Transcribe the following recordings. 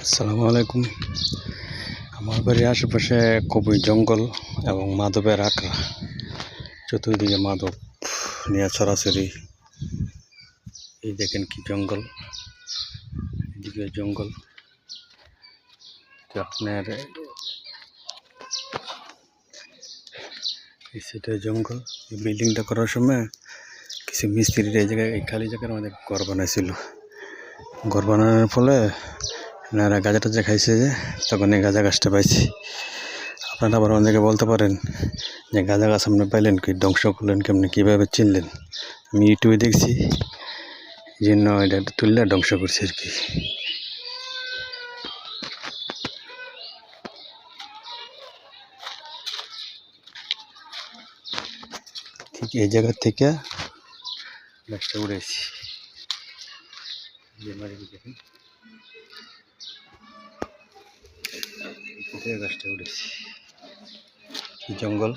আসসালামু আলাইকুম। আমার বাড়ির আশেপাশে খুবই জঙ্গল এবং মাদকের আখড়া, চতুর্দিকে মাদক নিয়ে ছড়াছড়ি। এই দেখেন কি জঙ্গল, এদিকে জঙ্গল। আপনার এই সাইডে জঙ্গল। এই বিল্ডিংটা করার সময় কিছু মিস্ত্রিরা এই জায়গায়, এই খালি জায়গার মধ্যে ঘর বানাইছিল। ঘর বানানোর ফলে এনারা গাঁজাটা যে খাইছে, যে তখন এই গাঁজা গাছটা পাইছি। আপনারা আবার অনেকে বলতে পারেন যে গাঁজা গাছ আপনি পাইলেন কি, ধ্বংস করলেন কেমনি, কীভাবে চিনলেন? আমি ইউটিউবে দেখছি, এই জন্য এটা তুললে ধ্বংস করছি আর কি। ঠিক এই জায়গা থেকে গাছটা উড়েছি। দেখেন গাছটা উড়েছি। জঙ্গল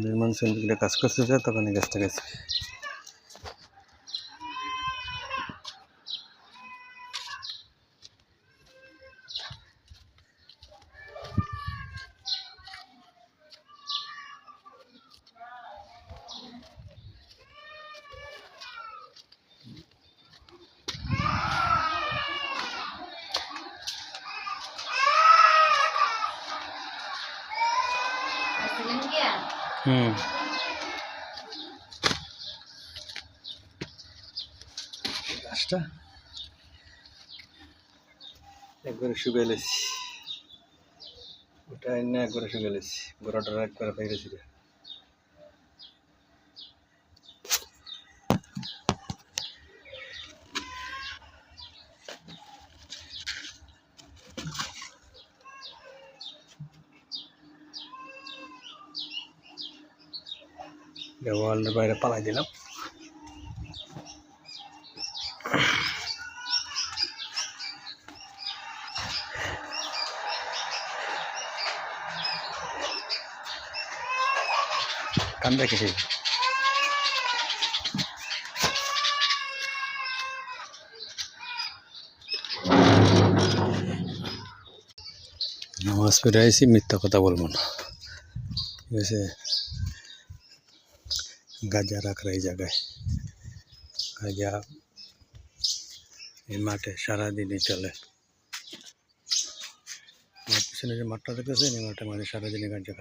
নির্মাণ শ্রমিকরা কাজ করতে যায়, তখন এই গাছটা গেছে। গাছটা একবারে শুকিয়ে গেছি, ওটা এনে একবারে শুকিয়ে গেছি, গোড়াটা একবারে পেরেছি। ওয়ালের বাইরে পালাই দিলাম। কান দেখে নামাজ পড়ে আইসি, মিথ্যা কথা বলবো না, ঠিক আছে? গাঁজা রাখরা এই জায়গায়, গাঁজা এই মাঠে সারাদিনই চলে। আমার পিছনে যে মাঠটা দেখতেছেন, এই মাঠে মানে সারাদিনই গাঁজা।